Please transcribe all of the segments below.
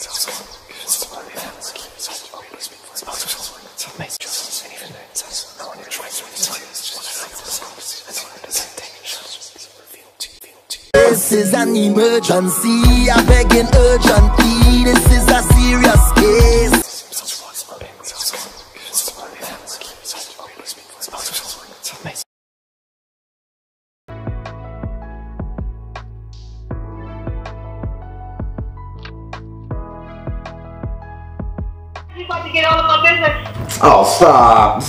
This is an emergency, I beg an urgently. This is a serious case. You about to get all of my business? Oh, stop.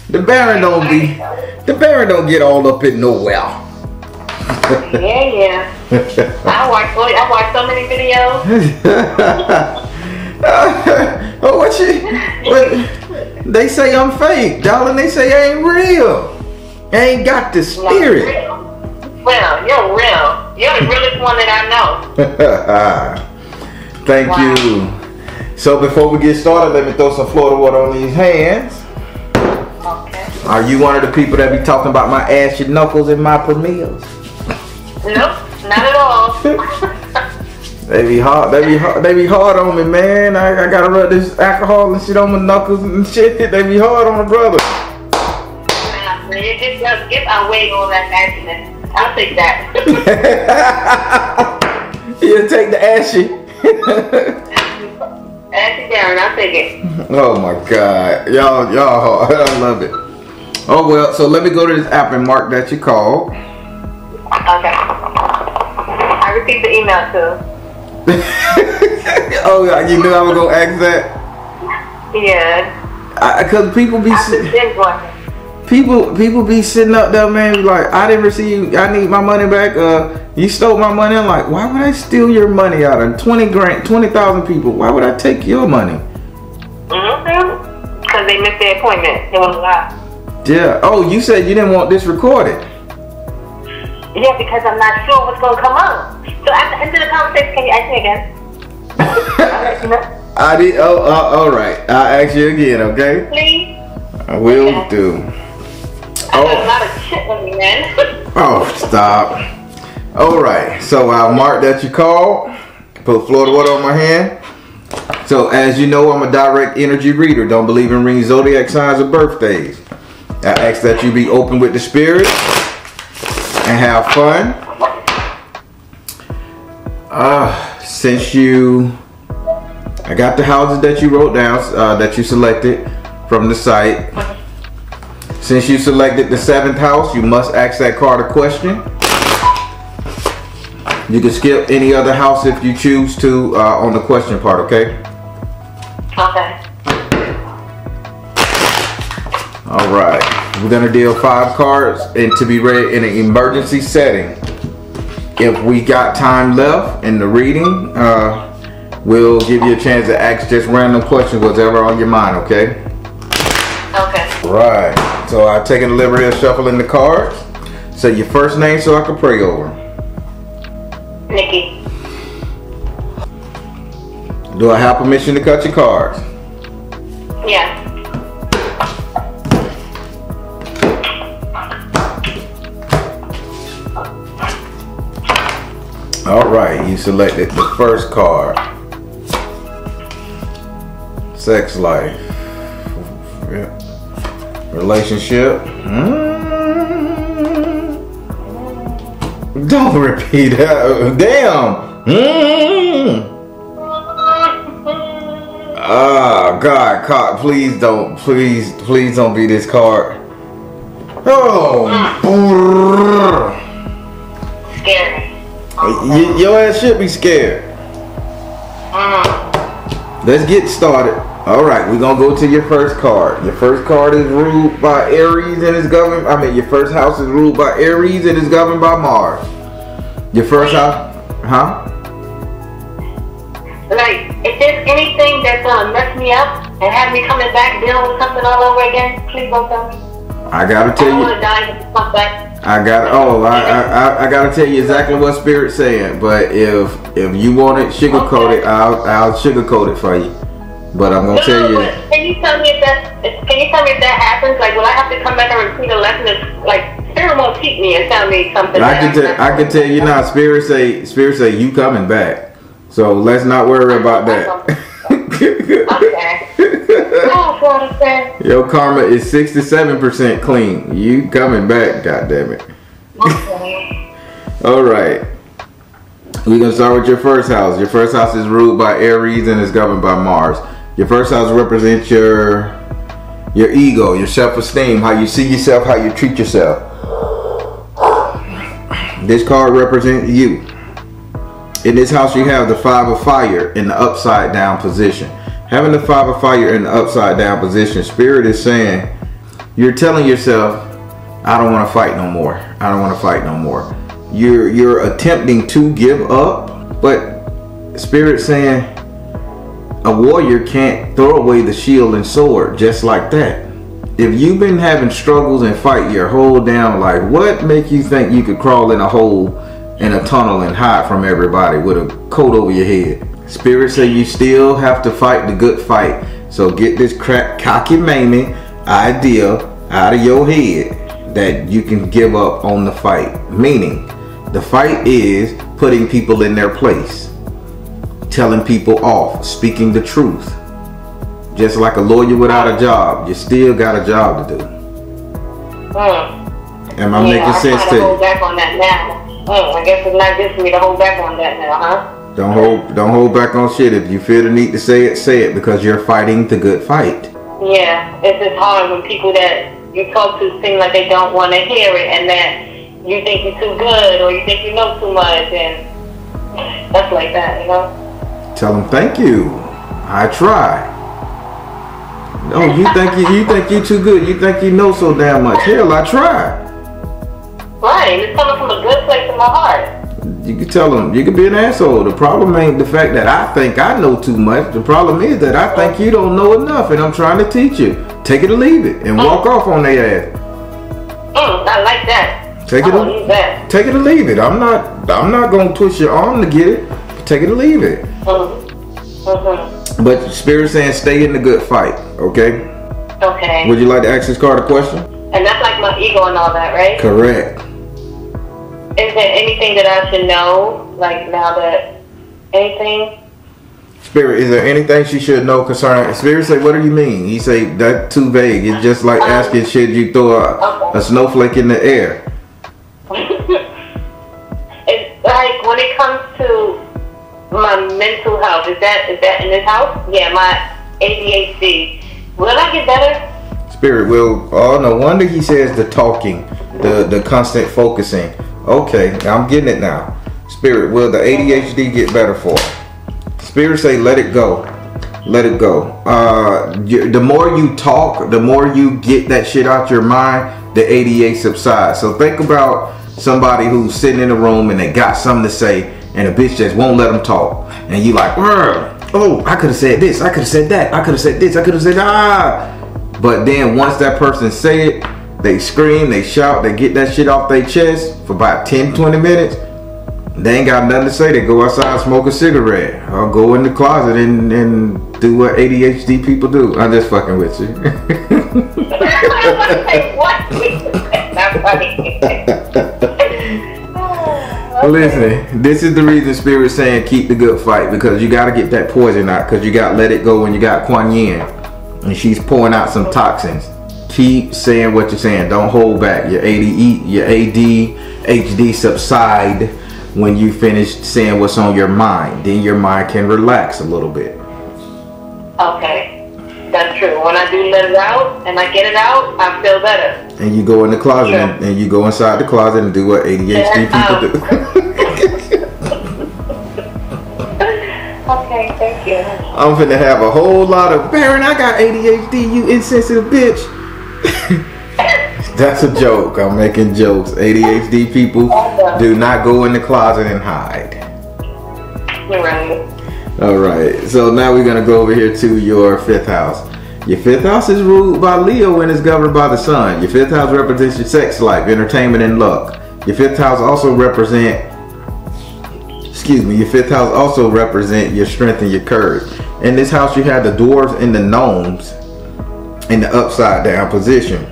The Baron don't get all up in nowhere. Yeah. I watch so many videos. What they say I'm fake, darling. They say I ain't real. I ain't got the spirit. Well, you're real. You're the realest one that I know. Thank you. So before we get started, let me throw some Florida water on these hands. Okay. Are you one of the people that be talking about my ashy knuckles and my premiers? Nope, not at all. They be hard on me, man. I gotta rub this alcohol and shit on my knuckles and shit. They be hard on a brother. You just get away all that ashiness. I'll take that. You take the ashy. Ashy down, I'll take it. Oh my God, y'all, I love it. Oh well, so let me go to this app and mark that you called. Okay. I received the email too. Oh, you knew I was gonna ask that? Yeah. Cause people be sitting up there, man, like, I didn't receive, I need my money back. You stole my money. I'm like, why would I steal your money out of 20,000 people? Why would I take your money? Because they missed their appointment. They want to lie. Yeah. Oh, you said you didn't want this recorded. Yeah, because I'm not sure what's going to come out. So at the end of the conversation, can you ask me again? I did. All right. I'll ask you again, okay? Please. I will do. I got a lot of shit on me, man. Oh, stop. All right. So I'll mark that you called. Put Florida water on my hand. So as you know, I'm a direct energy reader. Don't believe in reading zodiac signs or birthdays. I ask that you be open with the spirit and have fun. Since I got the houses that you wrote down, that you selected from the site. Since you selected the 7th house, you must ask that card a question. You can skip any other house if you choose to on the question part, okay? Okay. All right. We're gonna deal 5 cards and to be read in an emergency setting. If we got time left in the reading, we'll give you a chance to ask just random questions, whatever on your mind, okay? Okay. Right. So I've taken the liberty of shuffling the cards. Say your first name so I can pray over. Nikki. Do I have permission to cut your cards? Yeah. All right, you selected the first card. Sex life. Yeah. Relationship. Don't repeat that. Damn. Ah, God, please don't be this card. Oh. Scary. Your ass should be scared. Let's get started. All right, we're gonna go to your first card. Your first card is ruled by Aries and is governed. Your first house is ruled by Aries and is governed by Mars. Your first house, huh? Like, if there's anything that's gonna mess me up and have me coming back dealing with something all over again, please don't tell me. I gotta tell you. I don't want to die and come back. I gotta tell you exactly what Spirit's saying. But if you want it sugar-coated, I'll sugar-coat it for you. But I'm gonna tell you. Can you tell me if that happens? Like, will I have to come back and repeat a lesson? Like, Spirit won't keep me and tell me something. I can tell you now. Spirit say you coming back. So let's not worry about that. Okay. Your karma is 67% clean. You coming back, goddammit. Okay. All right. We're gonna start with your first house. Your first house is ruled by Aries and is governed by Mars. Your first house represents your ego, your self-esteem, how you see yourself, how you treat yourself. This card represents you. In this house, you have the 5 of fire in the upside down position. Having the 5 of fire in the upside down position, Spirit is saying, you're telling yourself, I don't want to fight no more. I don't want to fight no more. You're attempting to give up, but Spirit saying, a warrior can't throw away the shield and sword just like that. If you've been having struggles and fight your whole damn life, what make you think you could crawl in a hole in a tunnel and hide from everybody with a coat over your head? Spirit say you still have to fight the good fight. So get this cocky-mamie idea out of your head that you can give up on the fight. Meaning, the fight is putting people in their place, telling people off, speaking the truth. Just like a lawyer without a job, you still got a job to do. Am I making sense to you? Hold back on that now. I guess it's not good for me to hold back on that now, huh? Don't hold back on shit. If you feel the need to say it because you're fighting the good fight. Yeah, it's just hard when people that you talk to seem like they don't want to hear it, and that you think you're too good or you think you know too much, and stuff like that, you know? Tell them thank you. I try. No, you think you too good. You think you know so damn much. Hell, I try. Right, it's coming from a good place in my heart. You can tell them, you can be an asshole. The problem ain't the fact that I think I know too much. The problem is that I think you don't know enough, and I'm trying to teach you. Take it or leave it, and walk off on their ass. I like that. Take it or leave it. I'm not gonna twist your arm to get it. Take it or leave it. But Spirit saying stay in the good fight. Okay. Okay. Would you like to ask this card a question? And that's like my ego and all that, right? Correct. Is there anything that I should know, like now that anything? Spirit, is there anything she should know concerning? Spirit say, what do you mean? He say, that's too vague. It's just like asking should you throw a snowflake in the air. It's like when it comes to my mental health, is that in this house? Yeah, my ADHD. Will I get better? Spirit will. Oh, no wonder he says the talking, the constant focusing. Okay, I'm getting it now. Spirit, will the ADHD get better for her? Spirit say let it go. Let it go. The more you talk, the more you get that shit out your mind, the ADHD subsides. So think about somebody who's sitting in a room and they got something to say and a bitch just won't let them talk. And you like, oh, I could have said this, I could have said that, I could have said this, I could have said But then once that person say it, they scream, they shout, they get that shit off their chest for about 10-20 minutes. They ain't got nothing to say. They go outside, smoke a cigarette, or go in the closet and do what ADHD people do. I'm just fucking with you. Listen, this is the reason Spirit's saying keep the good fight, because you got to get that poison out, because you got let it go when you got Kuan Yin, and she's pouring out some toxins. Keep saying what you're saying. Don't hold back. Your ADHD subside when you finish saying what's on your mind. Then your mind can relax a little bit. Okay, that's true. When I do let it out and I get it out, I feel better. And you go in the closet and you go inside the closet and do what ADHD people do. Okay, thank you. I'm finna have a whole lot of Baron, I got ADHD, you insensitive bitch. That's a joke. I'm making jokes. ADHD people do not go in the closet and hide. You're right. Alright, so now we're going to go over here to your 5th house. Your 5th house is ruled by Leo and is governed by the sun. Your 5th house represents your sex life, entertainment, and luck. Your 5th house also represent your 5th house also represent your strength and your courage. In this house you have the dwarves and the gnomes in the upside down position.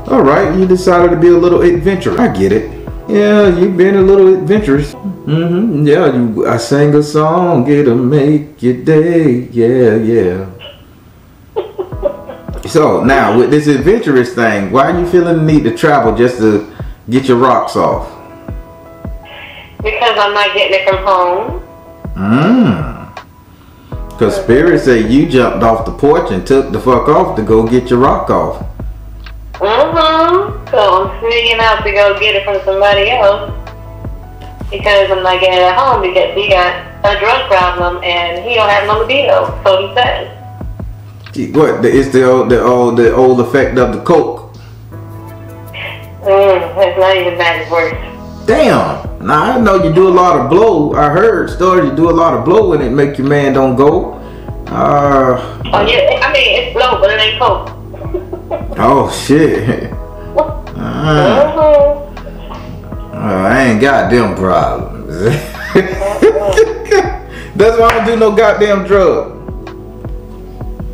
All right, you decided to be a little adventurous. I get it. Yeah, you've been a little adventurous. Yeah, I sang a song, it'll make your day. Yeah. So now with this adventurous thing, why are you feeling the need to travel just to get your rocks off? Because I'm not getting it from home. Because Spirit said you jumped off the porch and took the fuck off to go get your rock off. So I'm sneaking out to go get it from somebody else because I'm not getting it at home because he got a drug problem and he don't have no libido, so he says. What? It's the old effect of the coke. It's not even that, it's worse. Damn. Now I know you do a lot of blow. I heard stories you do a lot of blow and it make your man don't go. Oh yeah, I mean it's blow, but it ain't coke. Oh shit. I ain't got them problems. That's why I don't do no goddamn drug.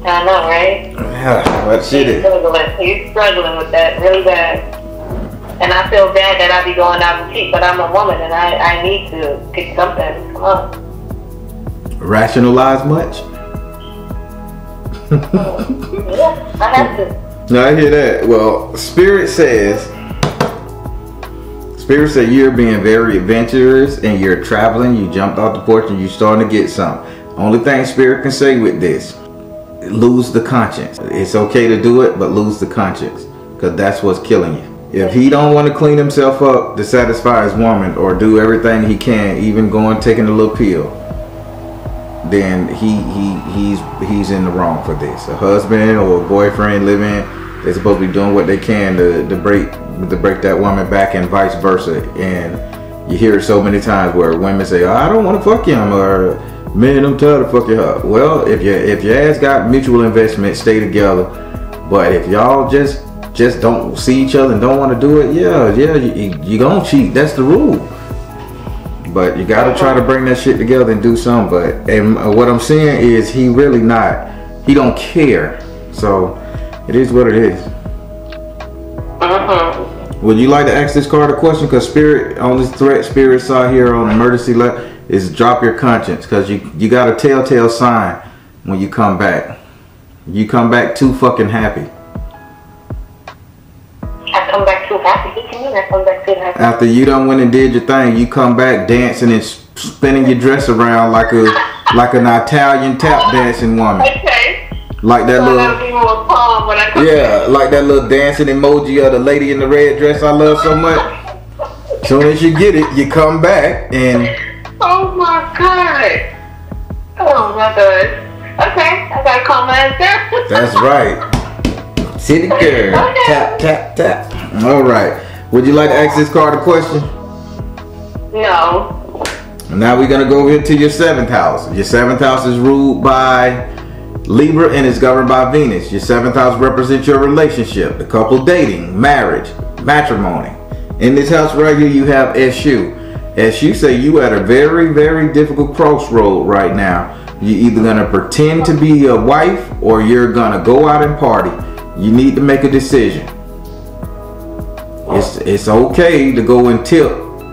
I know, right? Yeah, what shit is? He's struggling with that really bad. And I feel bad that I be going out and cheat, but I'm a woman and I need to pick something. Come on. Rationalize much? Yeah, I have to. No, I hear that. Well, Spirit said you're being very adventurous and you're traveling. You jumped off the porch and you're starting to get some. Only thing Spirit can say with this, lose the conscience. It's okay to do it, but lose the conscience because that's what's killing you. If he don't want to clean himself up to satisfy his woman or do everything he can, even going taking a little pill, then he's in the wrong for this. A husband or a boyfriend living, they're supposed to be doing what they can to break that woman back and vice versa. And you hear it so many times where women say, oh, I don't want to fuck him, or man, I'm tired of fucking her. Well, if your ass got mutual investment, stay together. But if y'all just don't see each other and don't want to do it, you gonna cheat. That's the rule. But you gotta try to bring that shit together and do something. And what I'm seeing is he don't care. So it is what it is. Would you like to ask this card a question? Because Spirit, on this threat Spirit saw here on emergency letter is drop your conscience. Because you got a telltale sign when you come back. You come back too fucking happy. I come back too happy? What do you mean I come back too happy? After you done went and did your thing, you come back dancing and spinning your dress around like an Italian tap dancing woman. Okay. Like that so little, be more calm when I come back. Like that little dancing emoji of the lady in the red dress I love so much. Soon as you get it, you come back and. Oh my god. Oh my god. Okay, I gotta calm my ass down. That's right. City girl. Okay. Tap, tap, tap. All right. Would you like to ask this card a question? No. Now we're gonna go into your 7th house. Your 7th house is ruled by Libra and is governed by Venus. Your 7th house represents your relationship, the couple dating, marriage, matrimony. In this house right here, you have S.U. S.U. say you at a very, very difficult crossroad right now. You're either gonna pretend to be a wife or you're gonna go out and party. You need to make a decision. It's okay to go and tip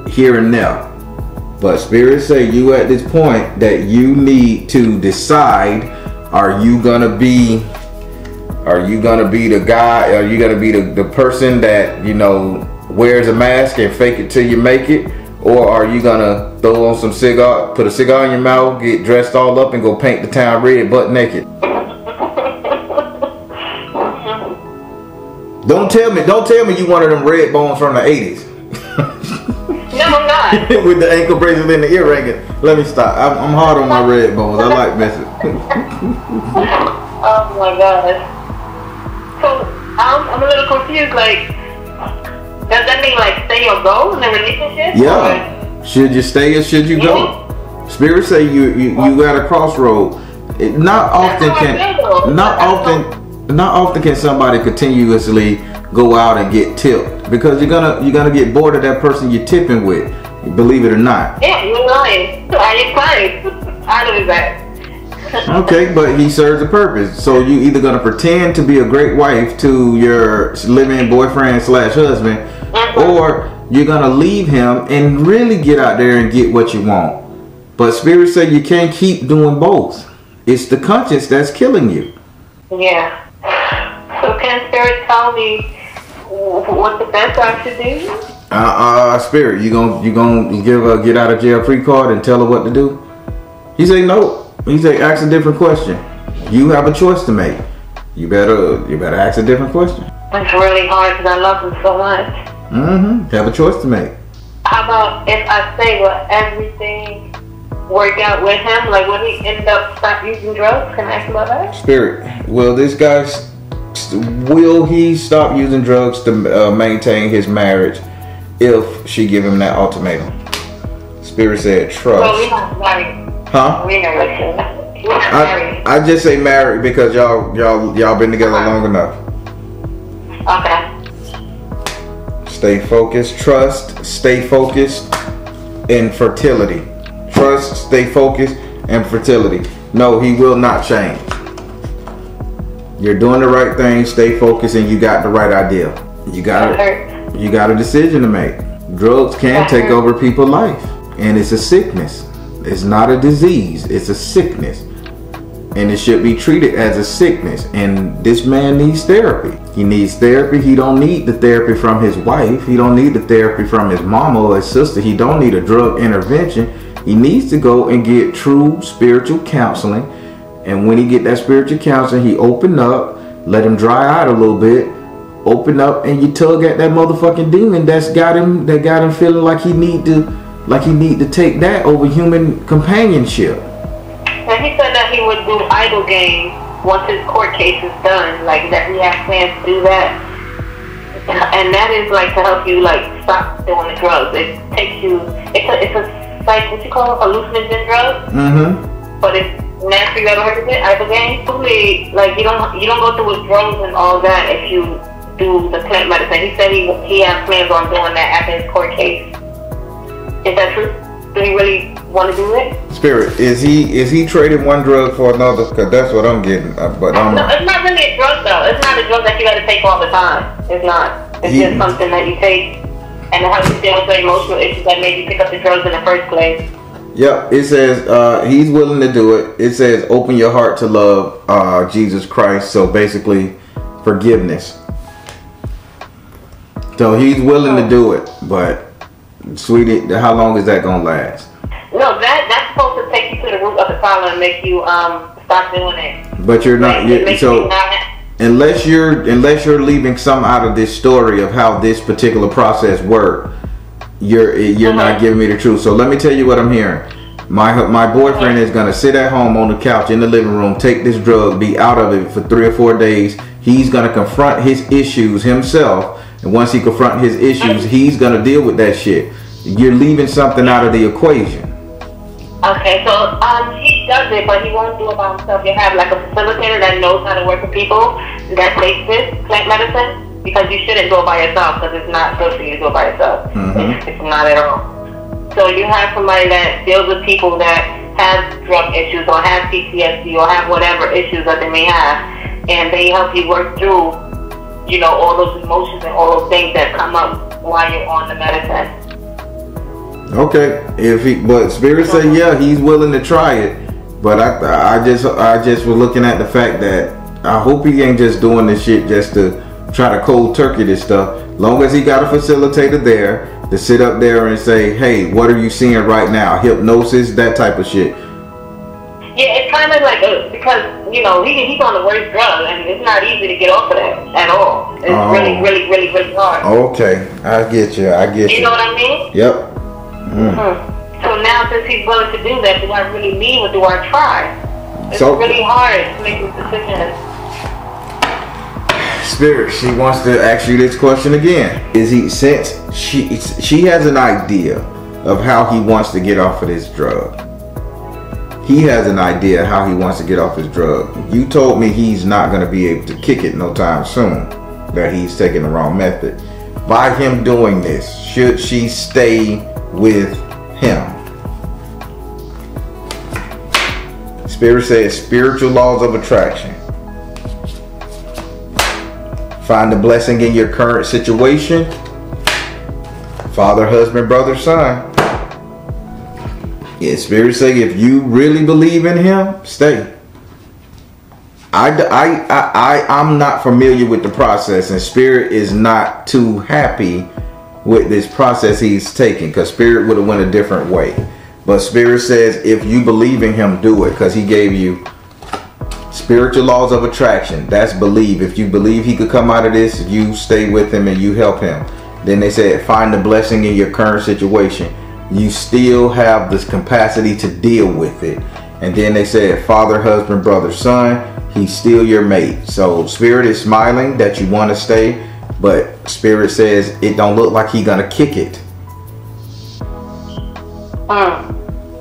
here and there. But Spirit say you at this point that you need to decide, are you gonna be the guy, are you gonna be the person that, you know, wears a mask and fake it till you make it? Or are you gonna throw on some cigar, put a cigar in your mouth, get dressed all up and go paint the town red butt naked? Don't tell me you one of them red bones from the 80s. No, I'm not. With the ankle bracelet and the earring. Let me stop. I'm hard on my red bones. I like messing. Oh my god. So I'm a little confused. Like, does that mean like stay or go in the relationship? Yeah. Or? Should you stay or should you go? Spirit say you at a crossroad. Not often can somebody continuously go out and get tipped, because you're gonna get bored of that person you're tipping with, believe it or not. Yeah, you're lying. Are you lying? I know that. Okay, but he serves a purpose. So you either gonna pretend to be a great wife to your living boyfriend / husband, or you're gonna leave him and really get out there and get what you want. But Spirit said you can't keep doing both. It's the conscience that's killing you. Yeah. So can Spirit tell me what the best I should do? Spirit, you gonna give a get out of jail free card and tell her what to do? He say no. He say ask a different question. You have a choice to make. You better ask a different question. It's really hard because I love him so much. Have a choice to make. How about if I say everything work out with him? Like, would he end up stop using drugs? Can I ask about that? Spirit, will he stop using drugs to maintain his marriage if she give him that ultimatum? Spirit said trust. Well, we're not married. Huh? We're not married. I just say married because y'all been together long enough. Okay. Stay focused. Trust. Stay focused. And fertility. Trust. Stay focused. And fertility. No, he will not change. You're doing the right thing. Stay focused, and you got the right idea. You got a decision to make. Drugs can take over people's life, and it's a sickness. It's not a disease. It's a sickness. And it should be treated as a sickness. And this man needs therapy. He needs therapy. He don't need the therapy from his wife. He don't need the therapy from his mama or his sister. He don't need a drug intervention. He needs to go and get true spiritual counseling. And when he get that spiritual counseling, he open up, let him dry out a little bit, open up, and you tug at that motherfucking demon that got him feeling like he need to take that over human companionship. And he said that he would do idle games once his court case is done, like that he has plans to do that. And that is like to help you like stop doing the drugs. It takes you, it's a like what you call it, hallucinogen drug. But it's nasty. You ever heard of it? Idle games. Probably like you don't go through withdrawals and all that if you do the plant medicine. He said he has plans on doing that after his court case. Is that true? Do he really want to do it? Spirit, is he trading one drug for another? Because that's what I'm getting. No, it's not really a drug though. It's not a drug that you got to take all the time. It's not. It's just something that you take and it helps you deal with the emotional issues that made you pick up the drugs in the first place. Yep, it says he's willing to do it. It says open your heart to love Jesus Christ. So basically, forgiveness. So he's willing to do it, but sweetie, how long is that gonna last? No, that's supposed to take you to the root of the problem and make you stop doing it. But you're not. Unless you're leaving some out of this story of how this particular process worked, you're not giving me the truth. So let me tell you what I'm hearing. My boyfriend is gonna sit at home on the couch in the living room, take this drug, be out of it for 3 or 4 days. He's gonna confront his issues himself, and once he confronts his issues, he's gonna deal with that shit. You're leaving something out of the equation. Okay, so he does it, but he won't do it by himself. You have like a facilitator that knows how to work with people that takes this plant medicine, because you shouldn't do it by yourself because it's not good for you to do it by yourself. It's not at all. So you have somebody that deals with people that have drug issues or have PTSD or have whatever issues that they may have, and they help you work through, you know, all those emotions and all those things that come up while you're on the medicine. Okay, but Spirit say yeah, he's willing to try it, but I just was looking at the fact that I hope he ain't just doing this shit just to try to cold turkey this stuff. Long as he got a facilitator there to sit up there and say, hey, what are you seeing right now? Hypnosis, that type of shit. Yeah, it's kind of like because you know he's on the worst drug, and it's not easy to get off of that at all. It's really hard. Okay, I get you. You know what I mean? Yep. So now, since he's willing to do that, do I really leave or do I try? It's really hard to make this decision. Spirit, she wants to ask you this question again. Since she has an idea of how he wants to get off of this drug. He has an idea how he wants to get off his drug. You told me he's not going to be able to kick it no time soon. That he's taking the wrong method. By him doing this, should she stay with him? Spirit says spiritual laws of attraction. Find the blessing in your current situation. Father, husband, brother, son. Yeah, Spirit say if you really believe in him, stay. I'm not familiar with the process, and Spirit is not too happy with this process he's taking, because Spirit would have went a different way. But Spirit says if you believe in him, do it, because he gave you spiritual laws of attraction. That's believe. If you believe he could come out of this, you stay with him and you help him. Then they said find the blessing in your current situation. You still have this capacity to deal with it. And then they said father, husband, brother, son, he's still your mate. So Spirit is smiling that you want to stay, but Spirit says it don't look like he gonna kick it.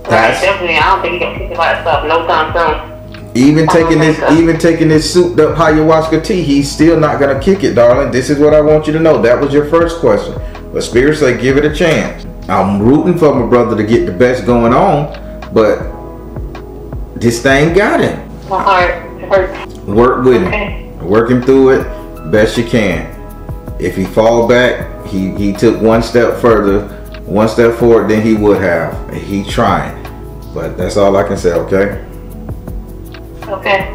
That's definitely. I don't think he gonna kick it by himself no time soon. Even taking this souped up ayahuasca tea, he's still not gonna kick it, darling. This is what I want you to know. That was your first question, but Spirit say give it a chance. I'm rooting for my brother to get the best going on, but this thing got him. My heart hurts. Work with him. Work him through it best you can. If he fall back, he took one step further, one step forward than he would have. He trying. But that's all I can say, okay? Okay.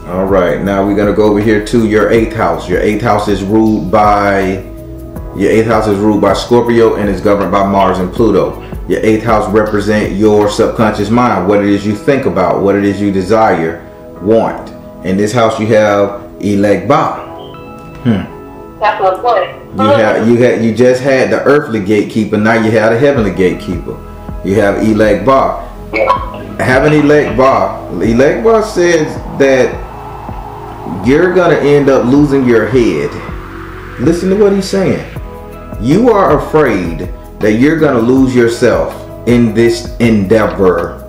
All right, now we're gonna go over here to your 8th house. Your 8th house is ruled by Scorpio and is governed by Mars and Pluto. Your 8th house represent your subconscious mind, what it is you think about, what it is you desire, want. In this house you have Elect Ba. That's my point. You just had the earthly gatekeeper, now you have a heavenly gatekeeper. You have Elect Ba. Having Elect Ba says that you're gonna end up losing your head. Listen to what he's saying. You are afraid that you're gonna lose yourself in this endeavor,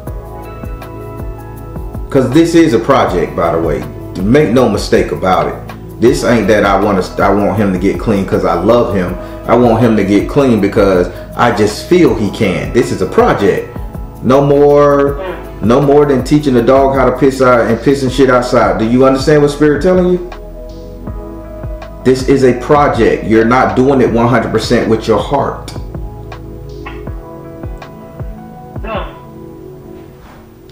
because this is a project, by the way. Make no mistake about it. This ain't that I want him to get clean because I love him. I want him to get clean because I just feel he can. This is a project. No more than teaching a dog how to piss out and pissing shit outside. Do you understand what Spirit telling you? This is a project. You're not doing it 100% with your heart.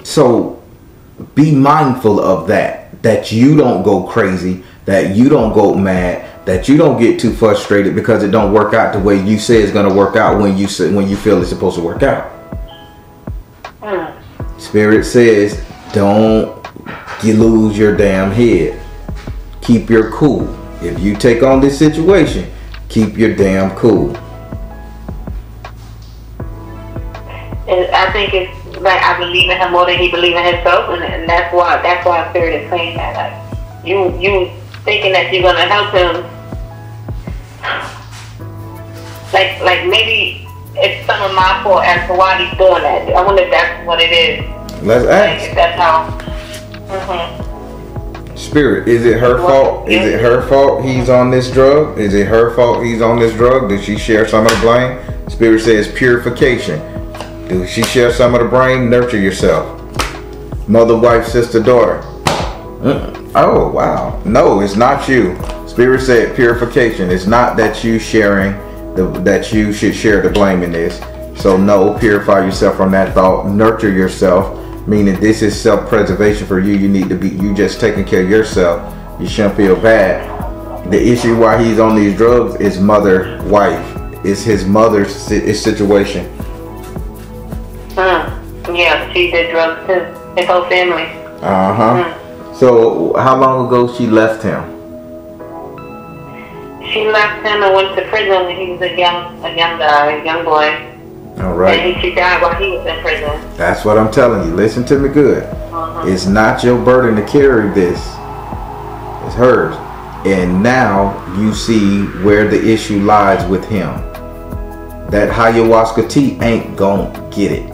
So be mindful of that you don't go crazy, that you don't go mad, that you don't get too frustrated because it don't work out the way you say it's going to work out when you feel it's supposed to work out. Spirit says don't you lose your damn head. Keep your cool. If you take on this situation, keep your damn cool. I think it's like I believe in him more than he believes in himself, and that's why Spirit is saying that. Like you thinking that you're gonna help him, like maybe it's some of my fault as to why he's doing that. I wonder if that's what it is. Let's ask. Like, that's how. Spirit, is it her fault? Is it her fault he's on this drug? Is it her fault he's on this drug? Did she share some of the blame? Spirit says purification. Did she share some of the blame? Nurture yourself. Mother, wife, sister, daughter. Oh, wow. No, it's not you. Spirit said purification. It's not that you sharing that you should share the blame in this. So no, purify yourself from that thought. Nurture yourself. Meaning this is self-preservation for you. You need to be, you just taking care of yourself. You shouldn't feel bad. The issue why he's on these drugs is mother, wife. It's his mother's situation. Yeah, she did drugs too. His whole family. So how long ago she left him? She left him and went to prison when he was a young boy. All right. And she died while he was in prison. That's what I'm telling you. Listen to me good. It's not your burden to carry this. It's hers. And now you see where the issue lies with him. That ayahuasca tea ain't gonna get it.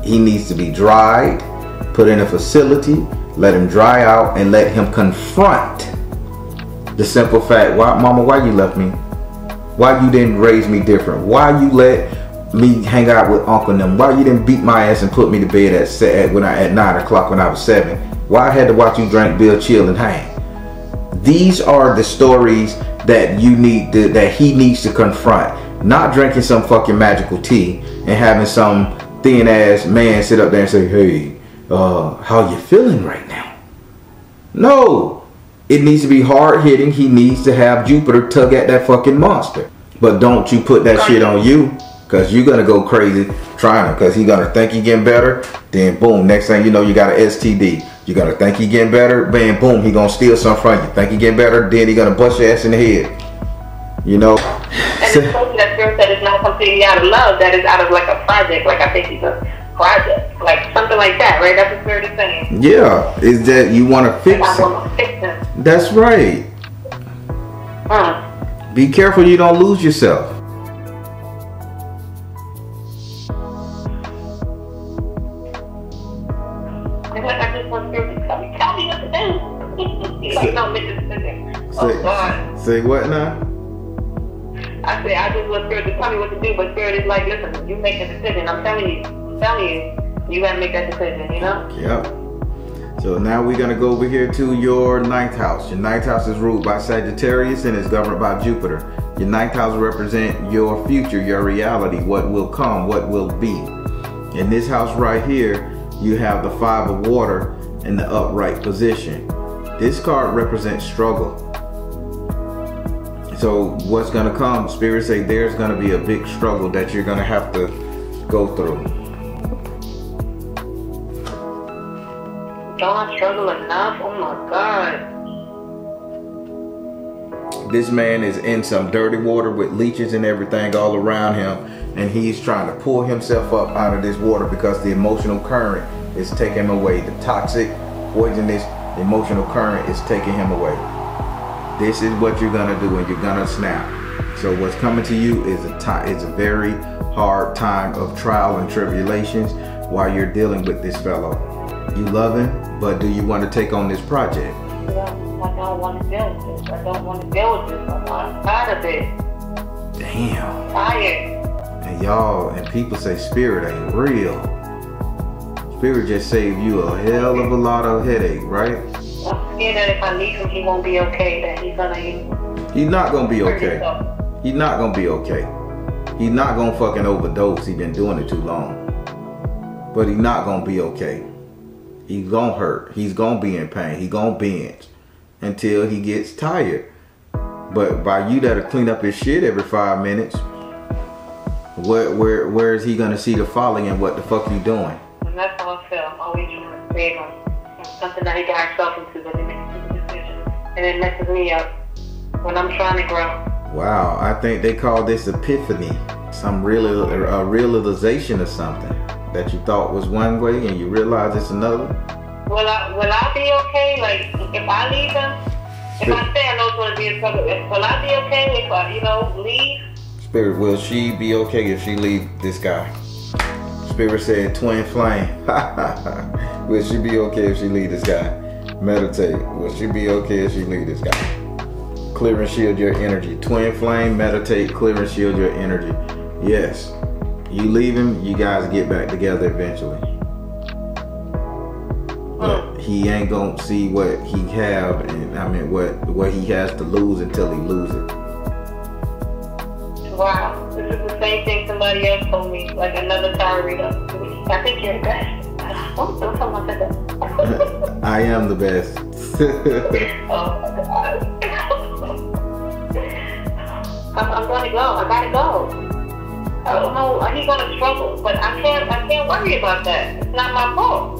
He needs to be dried, put in a facility, let him dry out, and let him confront the simple fact, why, mama, why you left me? Why you didn't raise me different? Why you let me hang out with Uncle and them? Why you didn't beat my ass and put me to bed at 9 o'clock when I was 7? Why I had to watch you drink, Bill, chill, and hang? These are the stories that you need that he needs to confront. Not drinking some fucking magical tea and having some thin ass man sit up there and say, hey, how you feeling right now? No, it needs to be hard hitting. He needs to have Jupiter tug at that fucking monster. But don't you put that shit on you, because you're gonna go crazy trying to, because he's gonna think he getting better, then boom, next thing you know, you got an STD. You're gonna think he getting better, bam, boom, he gonna steal something from you. Think he getting better, then he gonna bust your ass in the head. You know? And it's something that Spirit said is not completely out of love, that is out of like a project. Like I think he's a project. Like something like that, right? That's what Spirit is saying. Yeah. Is that you wanna fix I it? wanna fix him. That's right. Be careful you don't lose yourself. I just want Spirit to tell me what to do. He's like, no, make a decision. Oh God. Say what now? I said, I just want Spirit to tell me what to do, but Spirit is like, listen, you make the decision. I'm telling you, you gotta make that decision, you know? Yep. So now we're gonna go over here to your 9th house. Your 9th house is ruled by Sagittarius and is governed by Jupiter. Your 9th house represents your future, your reality, what will come, what will be. In this house right here, you have the 5 of water in the upright position. This card represents struggle. So what's gonna come? Spirit say there's gonna be a big struggle that you're gonna have to go through. Don't I struggle enough? Oh my God. This man is in some dirty water with leeches and everything all around him, and he's trying to pull himself up out of this water because the emotional current is taking him away. The toxic, poisonous, emotional current is taking him away. This is what you're gonna do, and you're gonna snap. So what's coming to you is a very hard time of trial and tribulations while you're dealing with this fellow. You love him, but do you want to take on this project? Yeah, I don't want to deal with this. I don't want to deal with this. I'm tired of it. Damn. Tired. And y'all, and people say Spirit ain't real. Spirit just saved you a hell of a lot of headache, right? I'm scared that if I leave him, he won't be okay. That he's gonna He's not gonna be okay. himself. He's not gonna be okay. He's not gonna fucking overdose. He's been doing it too long. But he's not gonna be okay. He's gonna hurt. He's gonna be in pain. He's gonna binge until he gets tired. But by you that'll clean up his shit every 5 minutes, where is he gonna see the folly and what the fuck you doing? And that's how I feel. I'm always trying to save him. It's something that he got himself into, but he makes stupid decisions. And it messes me up when I'm trying to grow. Wow, I think they call this epiphany. Some realization of something that you thought was one way and you realize it's another. Will I be okay? Like, if I leave him, if I say I know it's going to be a trouble, will I be okay if I, leave? Spirit, will she be okay if she leave this guy? Spirit said twin flame. Will she be okay if she leave this guy? Meditate. Will she be okay if she leave this guy? Clear and shield your energy. Twin flame, meditate, clear and shield your energy. Yes. You leave him, you guys get back together eventually. But he ain't gonna see what he have, and what he has to lose until he loses it. Wow, this is the same thing somebody else told me, like another tarot reader. I think you're the best. Don't tell me I said that. I am the best. Oh my God. I'm gonna go. I gotta go. I don't know. He's gonna struggle, but I can't worry about that. It's not my fault.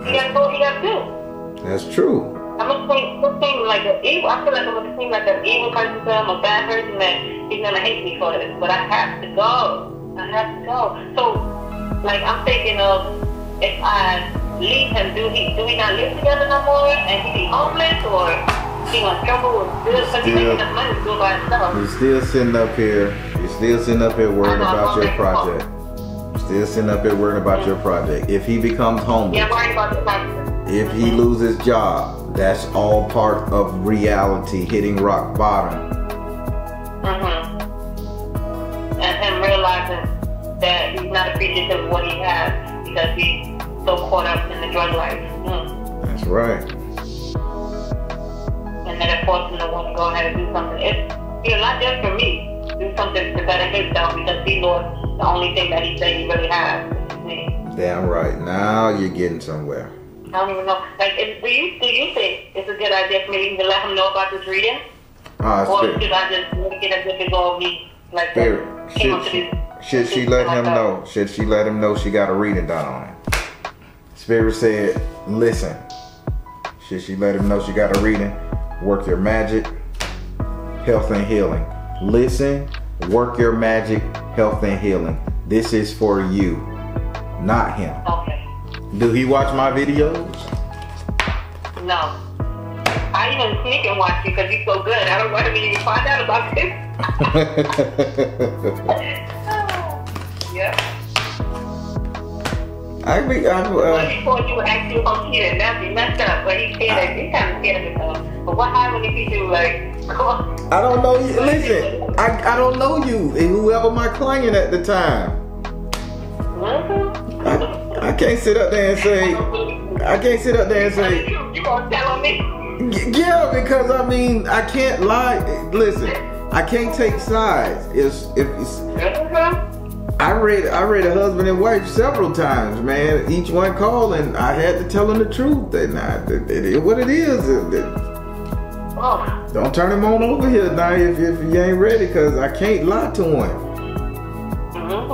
He gotta do what he gotta do. That's true. I'm gonna seem like an evil. I feel like I'm gonna seem like an evil person to him, a bad person, that he's gonna hate me for this. But I have to go. I have to go. So, like, I'm thinking of, if I leave him, do we not live together no more, and he be homeless, or he gonna struggle with bills because he making enough money to do it by himself? You're still sitting up here. You're still sitting up here worrying about your project. Still sitting up here worrying about your project. If he becomes homeless, yeah, I'm worried about the project. if he loses job, that's all part of reality hitting rock bottom. And him realizing because he's so caught up in the drug life. That's right. And then it forced him to want to go ahead and do something. It's, you know, not just for me, do something to better himself because he lost the only thing that he said he really has, which is me. Damn right. Now you're getting somewhere. I don't even know. Like, do you think it's a good idea for me to let him know about this reading? Or should I just make it as if it's all me? Like, should she let him know? Should she let him know she got a reading done on him? Spirit said, listen. Should she let him know she got a reading? Work your magic, health and healing. Listen, work your magic, health and healing. This is for you, not him. Okay. Do he watch my videos? No. I even sneak and watch you because he's so good. I don't want him to even find out about this. Yep. When he told you and asked you about cheating, that'd be messed up. But he's kind of scared of himself. But what happened if he do like? I don't know you. Listen, I don't know you and whoever my client at the time. I can't sit up there and say. You gonna tell on me? Yeah, because I mean I can't lie. Listen, I can't take sides. I read a husband and wife several times, man. Each one called and I had to tell them the truth. And it is what it is. Don't turn him on over here now if you ain't ready, because I can't lie to him. Nope, I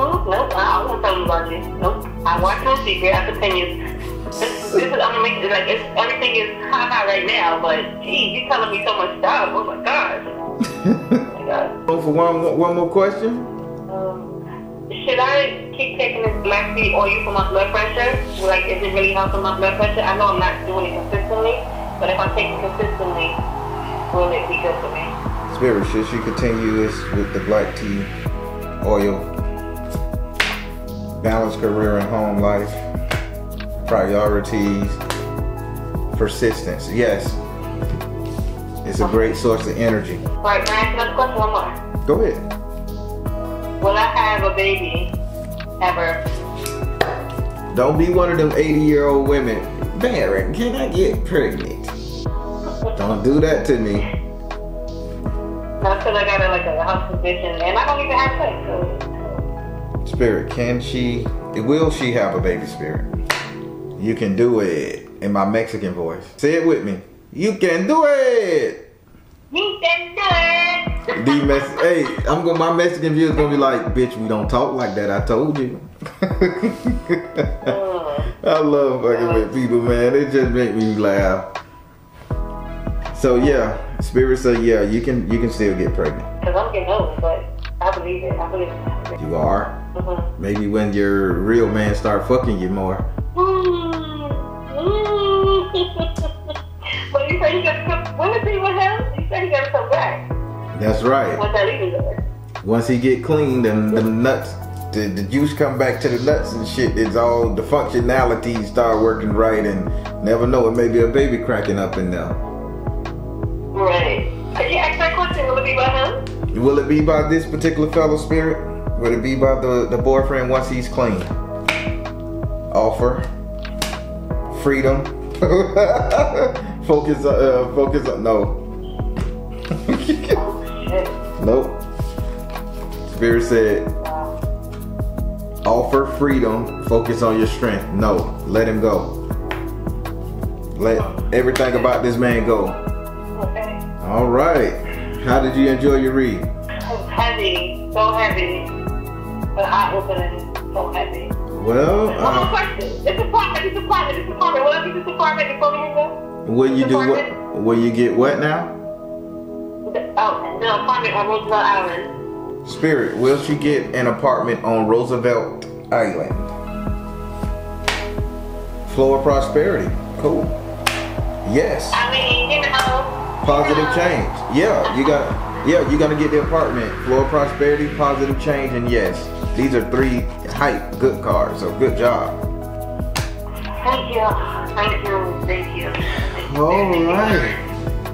won't tell him about you. Nope, I watch no secret. I continue. This is amazing. Like, everything is high right now, but geez, you're telling me so much stuff. Oh my gosh. Oh my God. For one more question. Should I keep taking this black seed oil for my blood pressure? Like, is it really helping my blood pressure? I know I'm not doing it consistently, but if I take it consistently, will it be good for me? Spirit, should she continue this with the black tea oil? Balance career and home life. Priorities. Persistence. Yes. It's a great source of energy. Right, can I ask another question? One more. Go ahead. Will I have a baby ever? Don't be one of them 80-year-old women. Baron, can I get pregnant? Don't do that to me. Not because I got a health condition and I don't even have sex. So. Spirit, will she have a baby, Spirit? You can do it. In my Mexican voice. Say it with me. You can do it. You can do it. Hey, my Mexican view is gonna be like, bitch, we don't talk like that. I told you. I love fucking with people, man. It just make me laugh. So yeah, Spirit said, yeah, you can still get pregnant. Cause I'm getting old, but I believe it. You are. Maybe when your real man start fucking you more. But you said he got to come. When is he with him? You said he got to come back. That's right. What's that even doing? Once he get clean, then the nuts, the juice come back to the nuts and shit. It's all the functionalities start working right, and never know, it may be a baby cracking up in there. Right. Could you ask that question? Will it be by him? Will it be by this particular fellow, Spirit? Will it be by the boyfriend once he's clean? Offer. Freedom. Focus on, no. Nope. Spirit said, offer freedom, focus on your strength. No, let him go. Let everything about this man go. Okay. All right. How did you enjoy your read? Heavy, so heavy. But eye-opening, so heavy. Well, one more question. This apartment. Will I be this apartment before we hang up? Will you do what? Will you get what now? The apartment on Roosevelt Island. Spirit, will she get an apartment on Roosevelt Island? Flow of prosperity. Cool. Yes. I mean, you know. Positive change. Yeah, you're gonna get the apartment. Flow of prosperity, positive change, and yes. These are 3 hype good cards, so good job. Thank you. All right.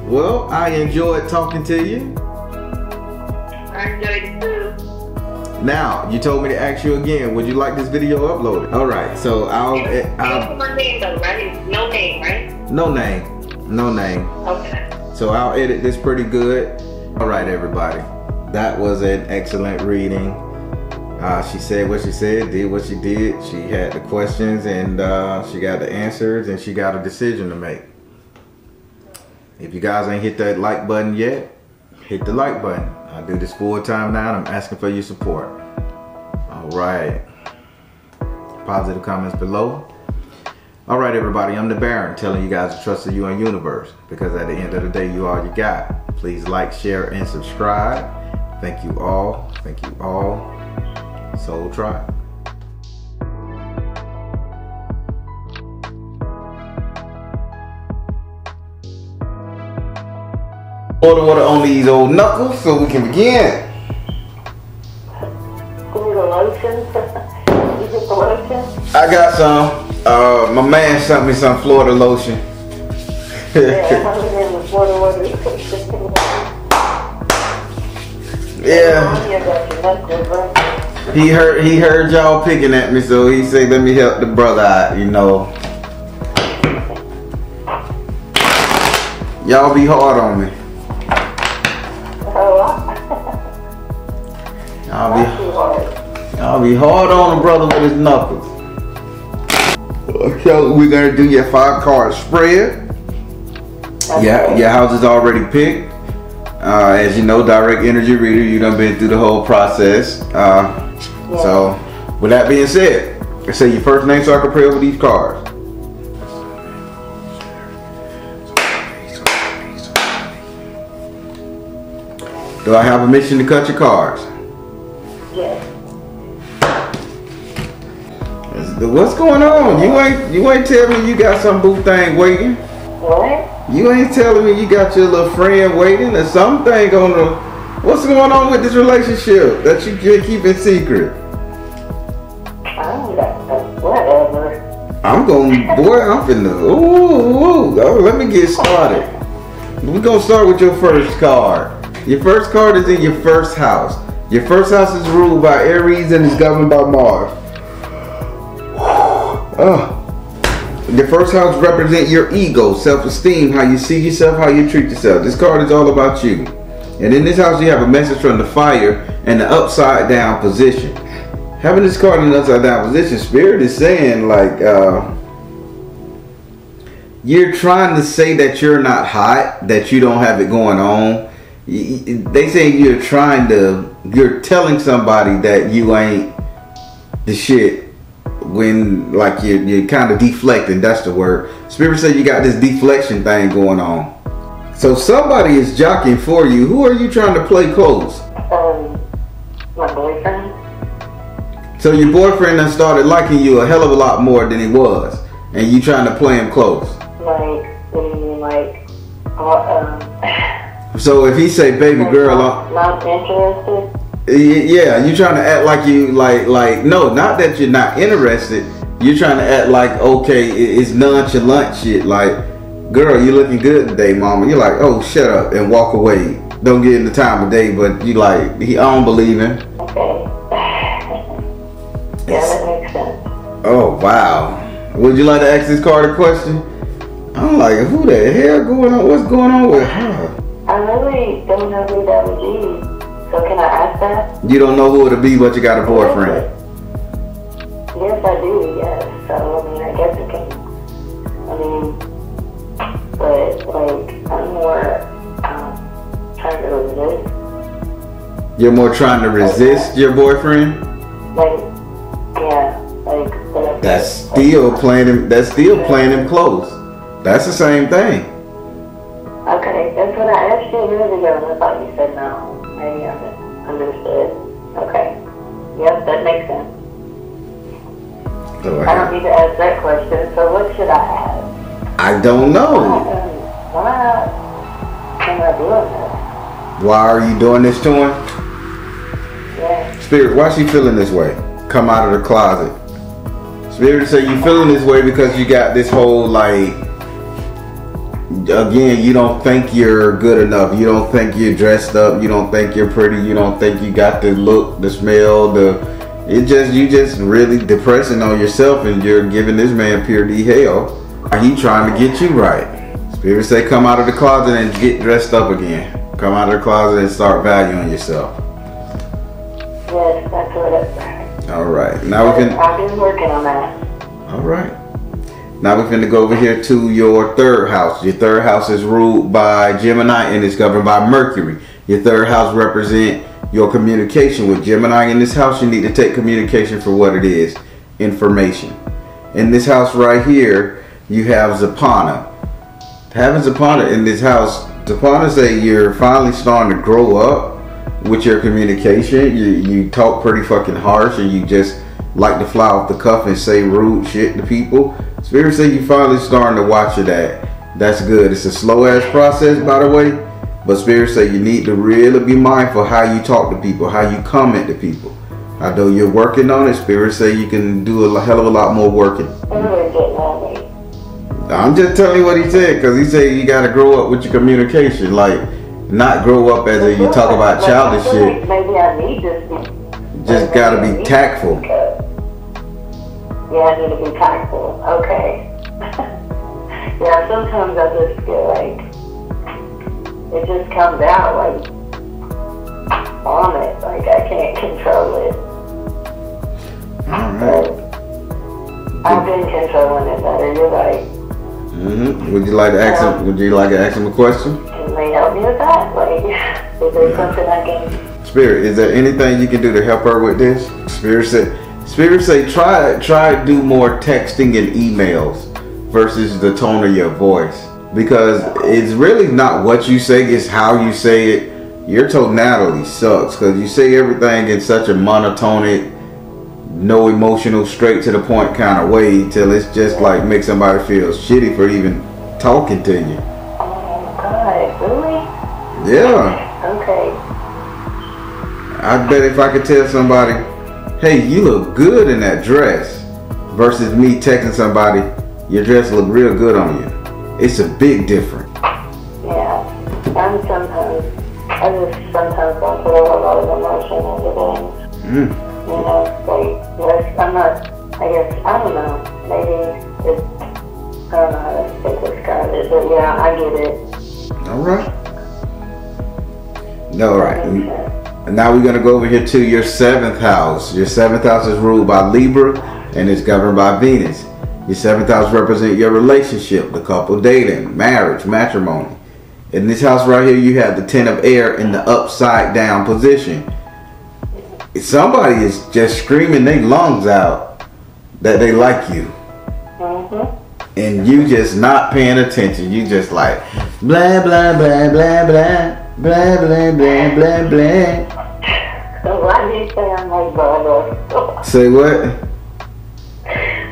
Well, I enjoyed talking to you. I enjoyed it too. Now, you told me to ask you again, would you like this video uploaded? All right, so I'll my name though, right? No name, right? no name. Okay. So I'll edit this pretty good. All right, everybody. That was an excellent reading. She said what she said, did what she did. She had the questions and she got the answers and she got a decision to make. If you guys ain't hit that like button yet, hit the like button. I do this full time now and I'm asking for your support. All right. Positive comments below. All right, everybody, I'm the Baron telling you guys to trust in you and universe, because at the end of the day, you all you got. Please like, share, and subscribe. Thank you all. Thank you all. Soul Tribe. Pour the water on these old knuckles so we can begin. Ooh, the lotion. You get the lotion? I got some. My man sent me some Florida lotion. Yeah, I'm in the Florida water. Yeah. He heard y'all picking at me, so he said, let me help the brother out, you know. Y'all be hard on me. Y'all be hard on a brother with his knuckles. So we're gonna do your 5-card spread. Yeah, your house is already picked. As you know, direct energy reader, you done been through the whole process. So with that being said, say your first name so I can pray over these cards. Do I have permission to cut your cards? Yes. What's going on? You ain't telling me you got some boo thing waiting. What? You ain't telling me you got your little friend waiting or something on the. What's going on with this relationship that you can't keep it secret? Whatever. I'm finna. Ooh, let me get started. We're gonna start with your first card. Your first card is in your first house. Your first house is ruled by Aries and is governed by Mars. Your first house represents your ego, self-esteem, how you see yourself, how you treat yourself. This card is all about you. And in this house, you have a message from the fire and the upside down position. Having this card in the upside down position, Spirit is saying like, you're trying to say that you're not hot, that you don't have it going on. They say you're telling somebody that you ain't the shit. When like you're kind of deflecting, that's the word. Spirit said you got this deflection thing going on. So somebody is jockeying for you. Who are you trying to play close? My boyfriend. So your boyfriend done started liking you a hell of a lot more than he was, and you trying to play him close. Like, what do you mean, like, So if he say, baby girl, not interested. Yeah, you trying to act like you like no, not that you're not interested. You're trying to act like okay, it's nonchalant shit. Like, girl, you looking good today, mama. You're like, oh, shut up and walk away. Don't get in the time of day, but you like I don't believe him. Okay. Yeah, that makes sense. Oh wow. Would you like to ask this card a question? I'm like, who the hell going on? What's going on with her? I really don't know who that would be. So can I ask that? You don't know who it'll be, but you got a boyfriend. Yes, I do, yes. So, I mean, I guess it can, but, like, I'm more trying to resist. You're more trying to resist your boyfriend? Like, yeah, like... That's still playing him close. That's the same thing. Okay, that's what I asked you years ago, and I thought you said no. Maybe I understood. Okay. Yep, that makes sense. I don't need to ask that question, so what should I ask? I don't know. Why am I doing this? Why are you doing this to him? Yeah. Spirit, why is she feeling this way? Come out of the closet. Spirit say you feeling this way because you got this whole like again, you don't think you're good enough. You don't think you're dressed up. You don't think you're pretty. You don't think you got the look, the smell, you just really depressing on yourself, and you're giving this man pure D hell. He trying to get you right. Spirit say come out of the closet and get dressed up again. Come out of the closet and start valuing yourself. Yes, that's what it's. All right. Now we can. I've been working on that. All right. Now we're finna go over here to your third house. Your third house is ruled by Gemini and it's governed by Mercury. Your third house represents your communication. With Gemini in this house, you need to take communication for what it is, information. In this house right here, you have Zapana. Having Zapana in this house, Zapana say you're finally starting to grow up with your communication. You talk pretty fucking harsh and you just like to fly off the cuff and say rude shit to people. Spirit say you finally starting to watch it. That's good. It's a slow ass process, by the way, but Spirit say you need to really be mindful how you talk to people, how you comment to people. Although you're working on it, Spirit say you can do a hell of a lot more working. I'm just telling you what he said, because he said you got to grow up with your communication, like not grow up as you talk about childish shit. Maybe I need this. Just got to be tactful. Yeah, I need to be tactful. Okay. Yeah, sometimes I just feel like it just comes out like on it. Like I can't control it. Alright. I've been controlling it better, you're right. Would you like to ask him a question? Can they help me with that? Like, is there something I can... Spirit, is there anything you can do to help her with this? Spirit say try to do more texting and emails versus the tone of your voice, because it's really not what you say, it's how you say it. Your tonality sucks because you say everything in such a monotonic, no emotional, straight to the point kind of way till it's just like make somebody feel shitty for even talking to you. Oh God, really? Yeah. Okay. I bet if I could tell somebody, hey, you look good in that dress, versus me texting somebody, your dress look real good on you. It's a big difference. Yeah. I just sometimes don't put a lot of emotion into things. You know, like, I'm not, I guess, I don't know, maybe it's, I don't know how to describe it, but yeah, I get it. Alright. And now we're going to go over here to your 7th house. Your 7th house is ruled by Libra and it's governed by Venus. Your 7th house represents your relationship, the couple dating, marriage, matrimony. In this house right here, you have the 10 of air in the upside down position. Somebody is just screaming their lungs out that they like you. And you just not paying attention. You just like, blah, blah, blah, blah, blah. Blah, blah, blah, blah, blah. So why do you say I'm like blah, blah? Say what?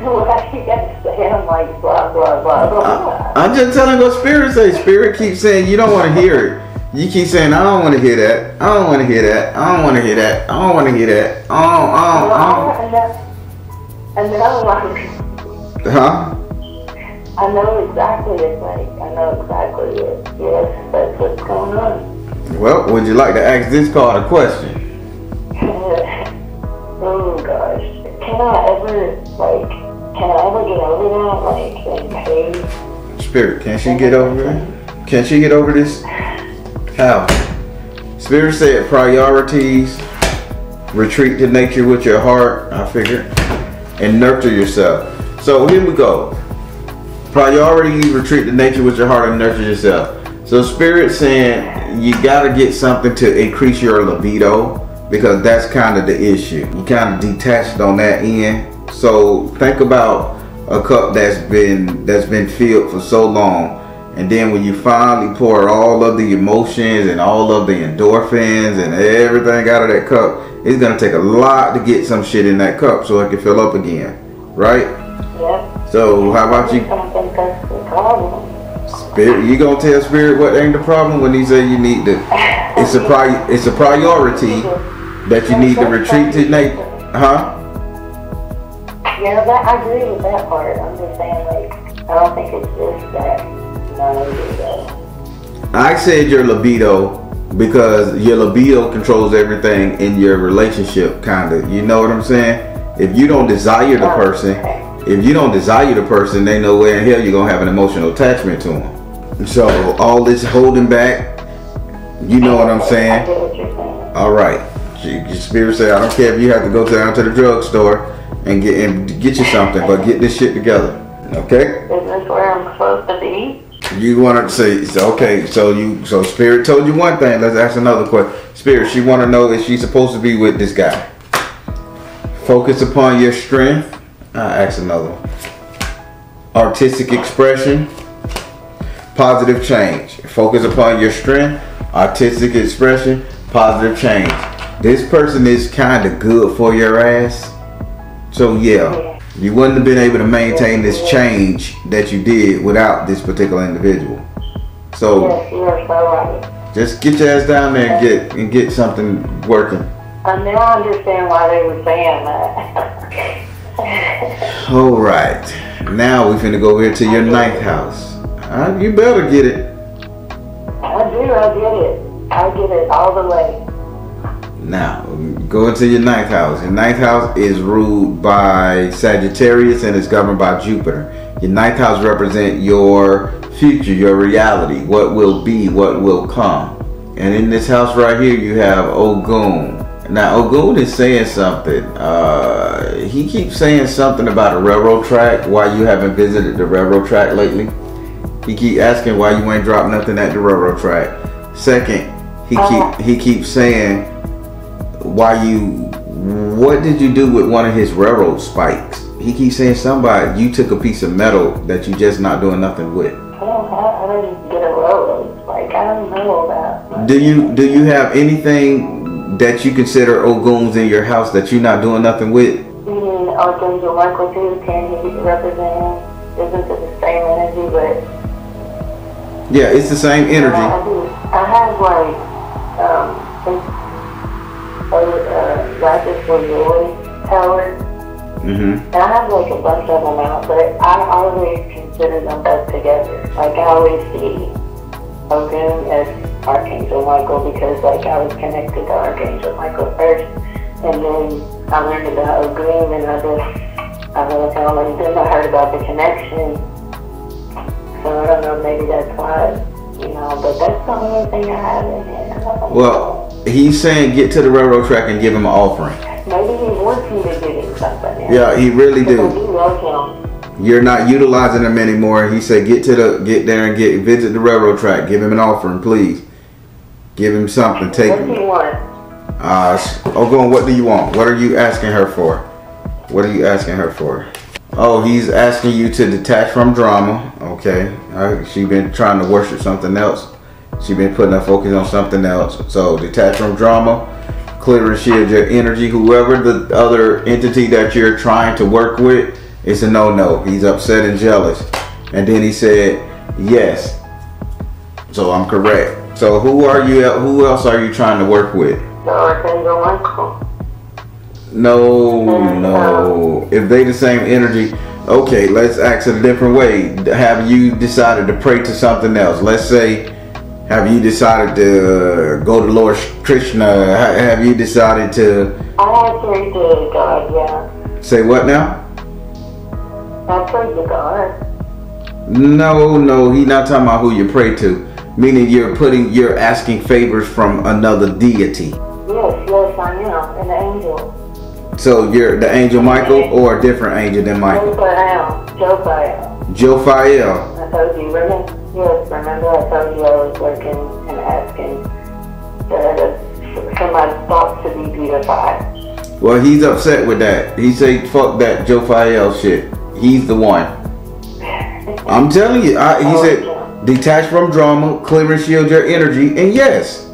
Why do you gotta say I'm like blah, blah, blah, blah? I'm just telling what Spirit says. Spirit keeps saying you don't want to hear it. You keep saying, I don't want to hear that. I don't want to hear that. I don't want to hear that. I don't want to hear that. Huh? I know exactly it's like, I know exactly it. Yes, that's what's going on. Well, would you like to ask this card a question? Oh gosh. Can I ever get over that? Like, and pay? Spirit, can she get over it? Can she get over this? How? Spirit said priorities, retreat to nature with your heart, I figured, and nurture yourself. So here we go. Priority, retreat to nature with your heart and nurture yourself. So Spirit saying you gotta get something to increase your libido, because that's kind of the issue. You kind of detached on that end. So think about a cup that's been filled for so long. And then when you finally pour all of the emotions and all of the endorphins and everything out of that cup, it's going to take a lot to get some shit in that cup so it can fill up again. Right? Yeah. So how about you? I don't think that's the problem. Spirit, you going to tell Spirit what ain't the problem when he say you need to, it's a priority that you need to retreat to nature. Huh? Yeah, I agree with that part. I'm just saying, like, I don't think it's just that. I said your libido because your libido controls everything in your relationship, kind of. You know what I'm saying? If you don't desire the person, they know where in hell you're gonna have an emotional attachment to them. So all this holding back, you know what I'm saying? All right. Your spirit said, I don't care if you have to go down to the drugstore and get you something, but get this shit together. Okay? Is this where I'm supposed to be? You want to say, okay, so Spirit told you one thing. Let's ask another question. Spirit, she want to know if she's supposed to be with this guy. Focus upon your strength. I'll ask another one. Artistic expression. Positive change. Focus upon your strength. Artistic expression. Positive change. This person is kind of good for your ass. So yeah. You wouldn't have been able to maintain this change that you did without this particular individual. So yes, you are so right. just get your ass down there and get something working. And now I understand why they were saying that. All right. Now we finna go here to your ninth house. You better get it. I do. I get it. I get it all the way. Now, go into your ninth house. Your ninth house is ruled by Sagittarius and is governed by Jupiter. Your ninth house represents your future, your reality, what will be, what will come. And in this house right here, you have Ogun. Now, Ogun is saying something. He keeps saying something about a railroad track. Why you haven't visited the railroad track lately? He keep asking why you ain't dropped nothing at the railroad track. Second, he keeps saying, what did you do with one of his railroad spikes? He keeps saying you took a piece of metal that you just not doing nothing with. I didn't get a railroad spike. I don't know about. Do you have anything that you consider Oguns in your house that you're not doing nothing with? Archangel Michael too, can he represent? Isn't it the same energy, but yeah, it's the same energy. I have Lapis Lazuli tower. And I have like a bunch of them out, but I always consider them both together. Like I always see Ogun as Archangel Michael because like I was connected to Archangel Michael first, and then I learned about Ogun, and I heard about the connection. So I don't know, maybe that's why, but that's the only thing I have in here. Well, he's saying get to the railroad track and give him an offering. Maybe he wants you to give him something. Yeah, he really do. You love him. You're not utilizing him anymore. He said get there and visit the railroad track. Give him an offering, please. Give him something. Take What do you want? Ogun, what do you want? What are you asking her for? What are you asking her for? Oh, he's asking you to detach from drama. Okay. She been trying to worship something else. She been putting her focus on something else. So detach from drama. Clear and shield your energy. Whoever the other entity that you're trying to work with, it's a no-no. He's upset and jealous. And then he said, yes. So I'm correct. So who else are you trying to work with? Archangel Michael. No. If they the same energy, okay, let's ask it a different way. Have you decided to pray to something else? Let's say, have you decided to go to Lord Krishna? Have you decided to... I have prayed to God, yeah. Say what now? I prayed to God. No, he's not talking about who you pray to. Meaning you're asking favors from another deity. Yes, I am. An angel. So you're the angel Michael or a different angel than Michael? Jophiel. I told you, remember? Yes, remember I told you I was working and asking for my thoughts to be beautified. Well, he's upset with that. He say, fuck that Jophiel shit. He's the one. I'm telling you. He said, detach from drama, clear and shield your energy, and yes.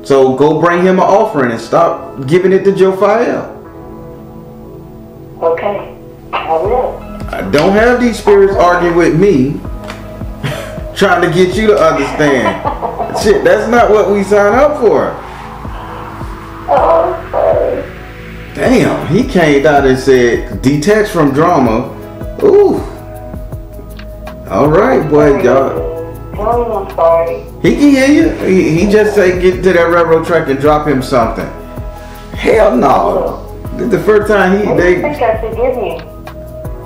So go bring him an offering and stop giving it to Jophiel. Okay, I will. I don't have these spirits arguing with me, trying to get you to understand. Shit, that's not what we signed up for. Oh, sorry. Damn, he came out and said, detach from drama. Ooh. All right, boy, y'all. Tell him I'm sorry. He can hear you. He just say get to that railroad track and drop him something. Hell no. This is the first time What do you think I should give him?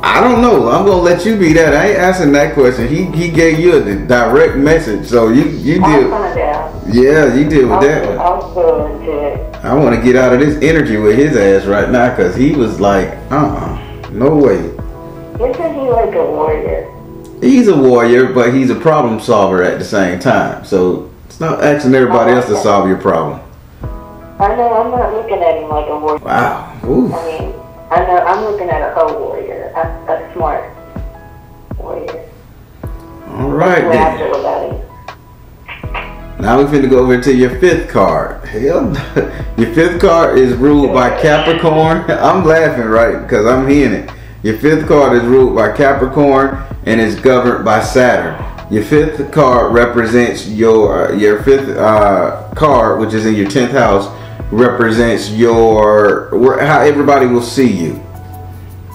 I don't know. I'm gonna let you be that. I ain't asking that question. He gave you a direct message, so you deal. Yeah, you deal with that. I'll go into it. I want to get out of this energy with his ass right now, cause he was like, no way. Isn't he like a warrior? He's a warrior, but he's a problem solver at the same time. So it's not asking everybody else to solve your problem. I know. I'm not looking at him like a warrior. Wow. Ooh. I mean, I know. I'm looking at a whole warrior. A smart warrior. All right then. Now we're finna go over to your 5th card. Hell, your 5th card is ruled by Capricorn. I'm laughing, right? Because I'm hearing it. Your 5th card is ruled by Capricorn and is governed by Saturn. Your 5th card represents your 5th card, which is in your 10th house, represents how everybody will see you,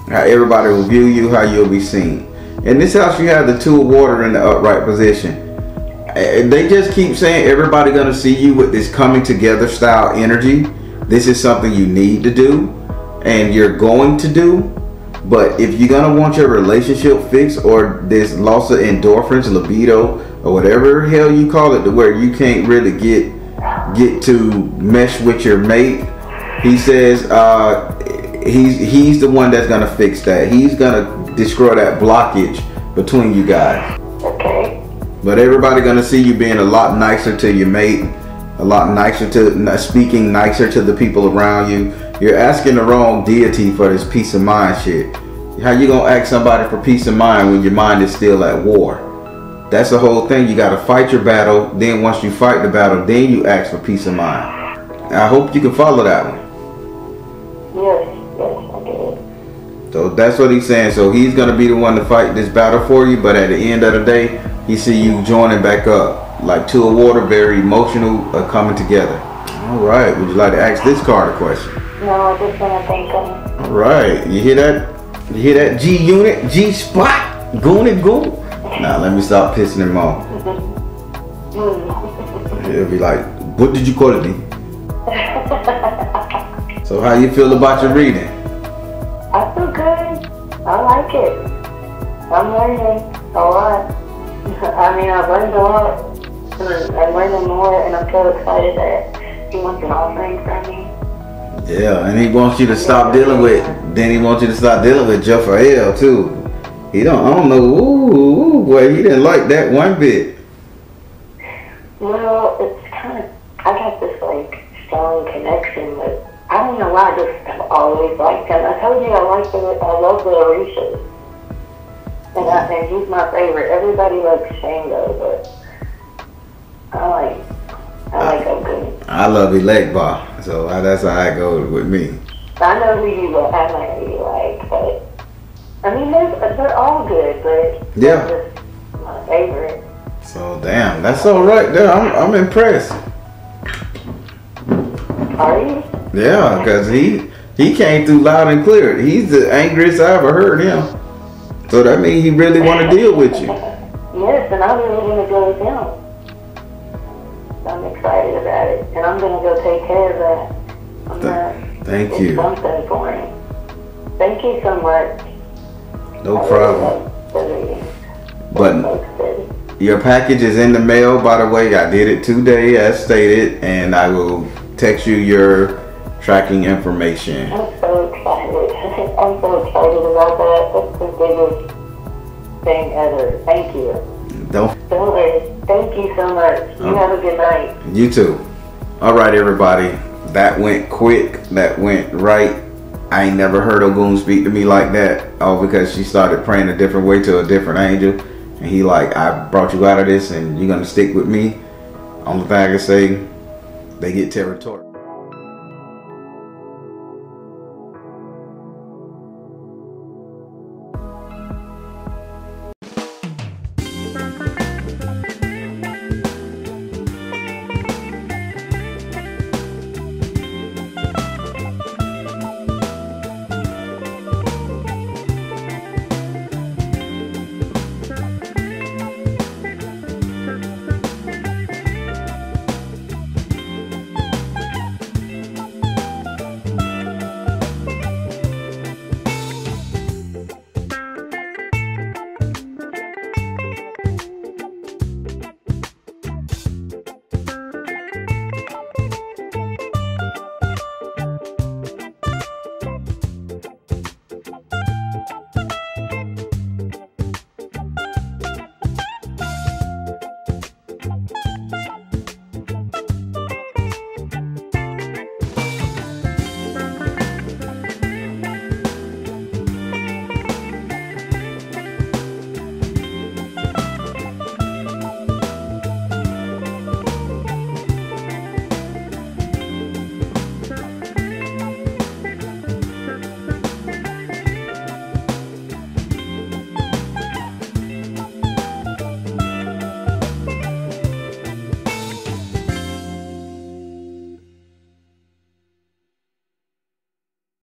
how everybody will view you, how you'll be seen. In this house, you have the 2 of water in the upright position. They just keep saying everybody gonna see you with this coming together style energy. This is something you need to do and you're going to do. But if you're gonna want your relationship fixed, or this loss of endorphins, libido, or whatever the hell you call it, to where you can't really get to mesh with your mate, he says he's the one that's gonna fix that. He's gonna destroy that blockage between you guys. Okay. But everybody gonna see you being a lot nicer to your mate, a lot nicer to speaking nicer to the people around you. You're asking the wrong deity for this peace of mind shit. How you gonna ask somebody for peace of mind when your mind is still at war? That's the whole thing. You gotta fight your battle. Then once you fight the battle, then you ask for peace of mind. I hope you can follow that one. Yes, I get it. So that's what he's saying. So he's gonna be the one to fight this battle for you. But at the end of the day, he see you joining back up, like 2 of water, very emotional, coming together. All right. Would you like to ask this card a question? No, I just want to thank him. All right. You hear that? You hear that? G unit, G spot, goon it goon. Now let me stop pissing him off. He'll be like, "What did you call it?" So how you feel about your reading? I feel good. I like it. I'm learning a lot. I mean, I've learned a lot. I'm learning more, and I'm so excited that he wants an offering from me. Yeah, and he wants you to stop dealing with. Then he wants you to stop dealing with S.O.L too. I don't know. Ooh, boy, he didn't like that one bit. Well, it's kind of. I got this like strong connection with. I don't know why. I just have always liked him. I told you I love the Orishas. And he's my favorite. Everybody likes Shango, but I like Ogun. I love Electba, so that's how I go with me. I know who you like. I know who you like, but I mean they're all good, but yeah, they're just my favorite. So damn, that's all right there. I'm impressed. Are you? Yeah, because he came through loud and clear. He's the angriest I ever heard him. So that means he really want to deal with you. Yes, and I'm really going to go with him. I'm excited about it, and I'm going to go take care of that. Thank you. Something for him. Thank you so much. No problem. But your package is in the mail, by the way. I did it today as stated, and I will text you your tracking information. I'm so excited. I'm so excited about that. That's the biggest thing ever. Thank you. Thank you so much. You have a good night. You too. All right, everybody. That went quick. That went right. I ain't never heard Ogun speak to me like that. All because she started praying a different way to a different angel. And he like, I brought you out of this and you're going to stick with me. Only thing I can say, they get territorial.